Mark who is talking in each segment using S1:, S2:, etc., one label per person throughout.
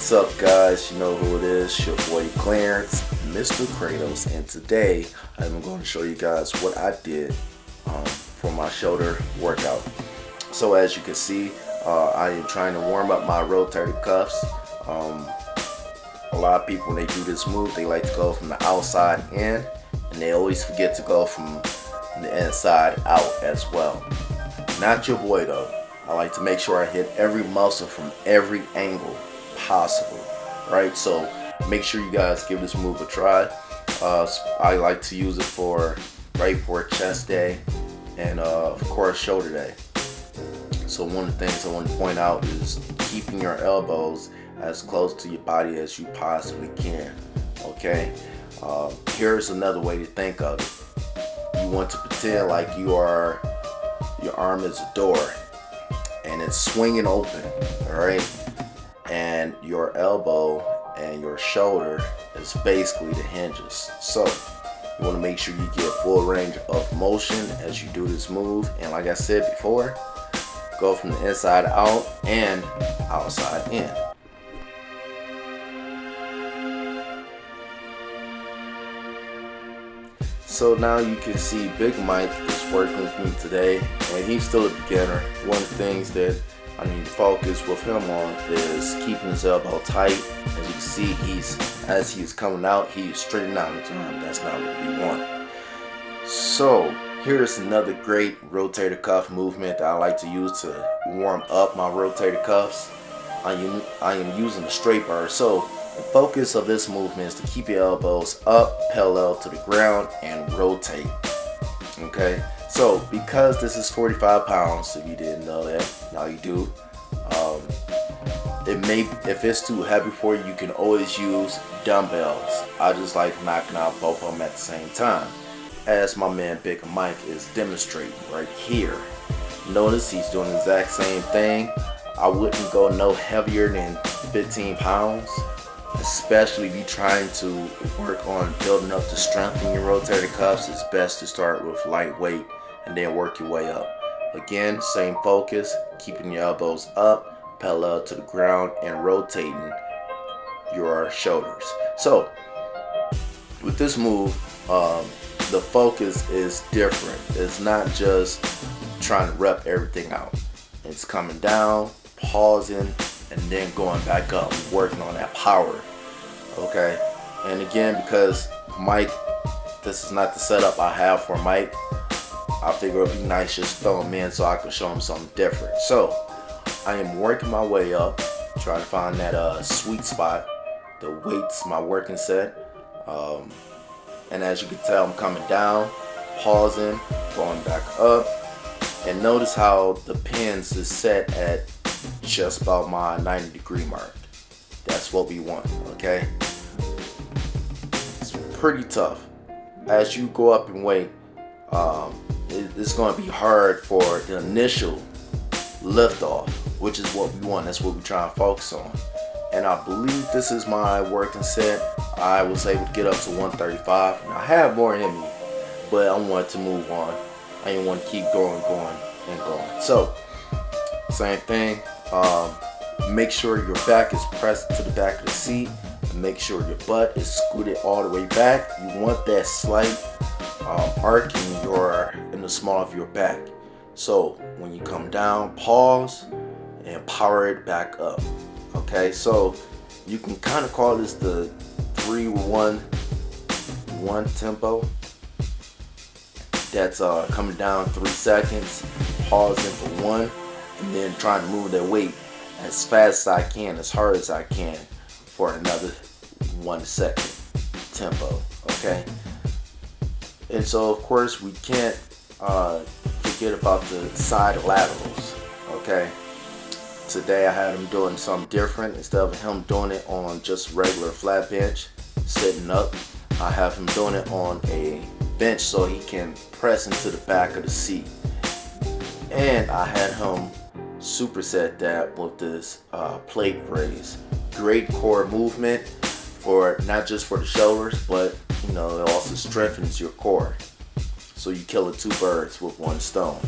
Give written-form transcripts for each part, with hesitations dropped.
S1: What's up, guys? You know who it is, your boy Clarence, Mr. Kratos, and today I'm going to show you guys what I did for my shoulder workout. So as you can see, I am trying to warm up my rotator cuffs. A lot of people, when they do this move, they like to go from the outside in, and they always forget to go from the inside out as well. Not your boy though. I like to make sure I hit every muscle from every angle possible, right? So make sure you guys give this move a try. I like to use it for chest day and of course shoulder day. So one of the things I want to point out is keeping your elbows as close to your body as you possibly can. Okay, here's another way to think of it. You want to pretend like your arm is a door and it's swinging open, all right? And your elbow and your shoulder is basically the hinges. So you want to make sure you get full range of motion as you do this move. And like I said before, go from the inside out and outside in. So now you can see Big Mike is working with me today, and he's still a beginner. One of the things that I need to focus with him on is keeping his elbow tight. As you can see, as he's coming out, he's straightening out his arm. That's not what we want. So here's another great rotator cuff movement that I like to use to warm up my rotator cuffs. I am using the straight bar. So the focus of this movement is to keep your elbows up, parallel to the ground, and rotate. Okay, so because this is 45 pounds, if you didn't know that, now you do. If it's too heavy for you, you can always use dumbbells. I just like knocking out both of them at the same time, as my man Big Mike is demonstrating right here. Notice he's doing the exact same thing. I wouldn't go no heavier than 15 pounds. Especially if you're trying to work on building up the strength in your rotator cuffs, it's best to start with lightweight and then work your way up. Again, same focus, keeping your elbows up, parallel to the ground, and rotating your shoulders. So with this move, the focus is different. It's not just trying to rep everything out. It's coming down, pausing, and then going back up, working on that power. Okay, and again, because Mike, this is not the setup I have for Mike, I figure it'd be nice just throw him in so I can show him something different. So I am working my way up, trying to find that sweet spot, the weights, my working set. And as you can tell, I'm coming down, pausing, going back up, and notice how the pins is set at just about my 90-degree mark. That's what we want, okay? It's pretty tough. As you go up in weight, it's going to be hard for the initial lift off, which is what we want. That's what we're trying to focus on. And I believe this is my working set. I was able to get up to 135. Now, I have more in me, but I wanted to move on. I didn't want to keep going. So, same thing. Make sure your back is pressed to the back of the seat, and make sure your butt is scooted all the way back. You want that slight arc in the small of your back. So when you come down, pause and power it back up. Okay, so you can kind of call this the 3-1-1 tempo. That's coming down 3 seconds, pausing for 1, and then trying to move that weight as fast as I can, as hard as I can, for another 1 second tempo. Okay, and so of course we can't forget about the side laterals. Okay, today I had him doing something different. Instead of him doing it on just regular flat bench sitting up, I have him doing it on a bench so he can press into the back of the seat. And I had him superset that with this plate raise. Great core movement for not just for the shoulders, but you know, it also strengthens your core. So you kill 2 birds with 1 stone.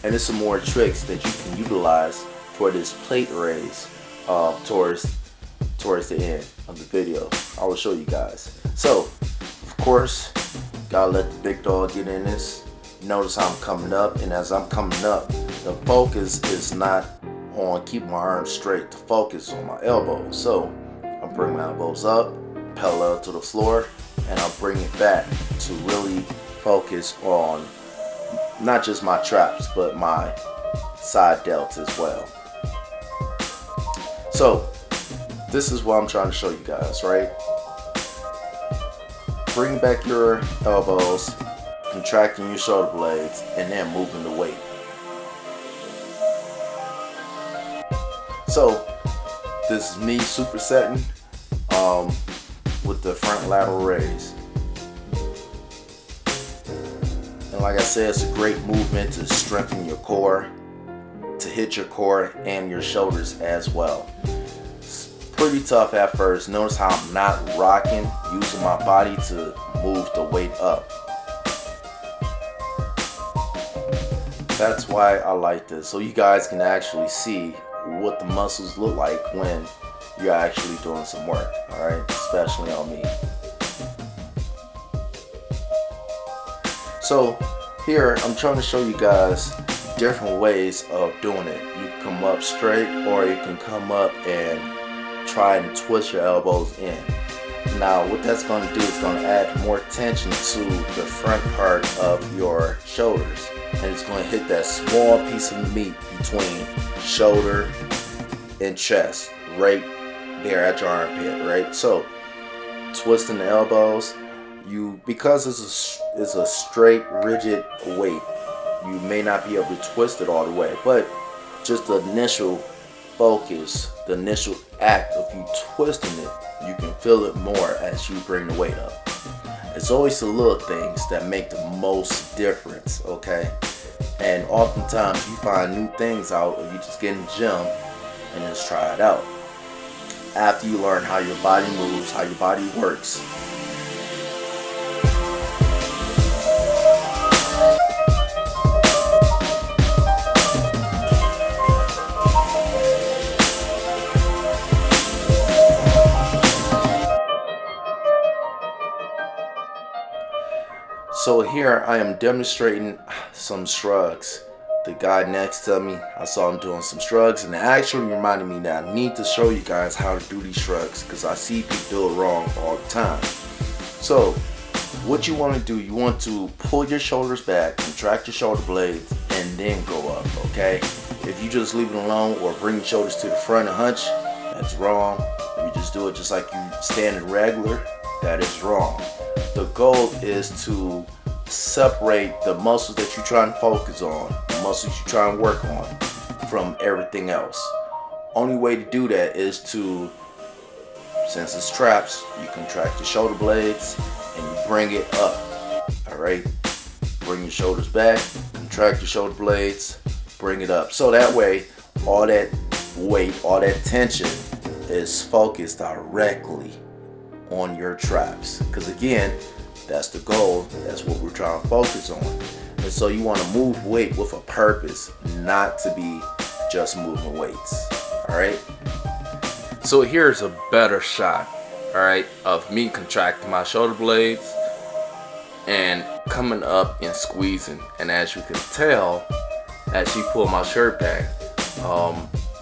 S1: And there's some more tricks that you can utilize for this plate raise towards towards the end of the video. I will show you guys. So, of course, gotta let the big dog get in this. Notice how I'm coming up, and as I'm coming up, the focus is not on keeping my arms straight. The focus on my elbows. So, I'm bringing my elbows up, parallel to the floor, and I'll bring it back to really focus on not just my traps, but my side delts as well. So, this is what I'm trying to show you guys, right? Bring back your elbows, contracting your shoulder blades, and then moving the weight. So, this is me supersetting with the front lateral raise. And like I said, it's a great movement to strengthen your core, to hit your core and your shoulders as well. It's pretty tough at first. Notice how I'm not rocking, using my body to move the weight up. That's why I like this, so you guys can actually see what the muscles look like when you're actually doing some work, alright? Especially on me. So here I'm trying to show you guys different ways of doing it. You can come up straight, or you can come up and try and twist your elbows in. Now what that's going to do is going to add more tension to the front part of your shoulders, and it's going to hit that small piece of meat between shoulder and chest, right there at your armpit, right? So twisting the elbows, because it's a straight rigid weight, you may not be able to twist it all the way, but just the initial focus, the initial act of you twisting it, you can feel it more as you bring the weight up. It's always the little things that make the most difference, okay? And oftentimes you find new things out, or you just get in the gym and just try it out. After you learn how your body moves, how your body works. So here I am demonstrating some shrugs. The guy next to me, I saw him doing some shrugs, and it actually reminded me that I need to show you guys how to do these shrugs, because I see people do it wrong all the time. So what you want to do, you want to pull your shoulders back, contract your shoulder blades, and then go up, okay? If you just leave it alone or bring your shoulders to the front and hunch, that's wrong. If you just do it just like you standing regular, that is wrong. The goal is to separate the muscles that you're trying to focus on, the muscles you're trying to work on, from everything else. Only way to do that is to, since it's traps, you contract your shoulder blades and you bring it up. Alright? Bring your shoulders back, contract your shoulder blades, bring it up. So that way, all that weight, all that tension is focused directly on your traps. Because again, that's the goal. That's what we're trying to focus on. And so you want to move weight with a purpose, not to be just moving weights. Alright? So here's a better shot, alright, of me contracting my shoulder blades and coming up and squeezing. And as you can tell, as you pull my shirt back,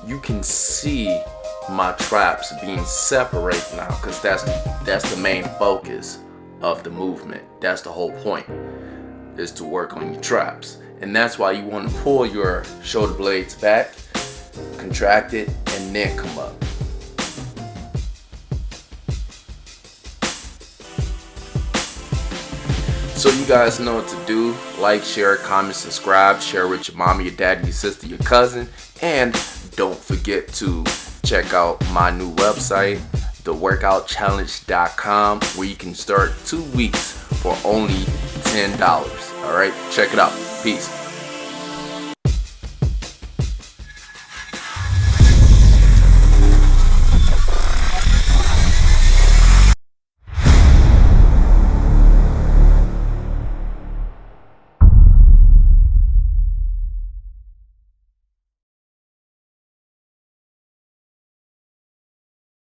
S1: you can see my traps being separated now, because that's the main focus of the movement. That's the whole point, is to work on your traps. And that's why you want to pull your shoulder blades back, contract it, and then come up. So you guys know what to do. Like, share, comment, subscribe, share with your mama, your daddy, your sister, your cousin, and don't forget to check out my new website, theworkoutchallenge.com, where you can start 2 weeks for only $10. Alright, check it out. Peace.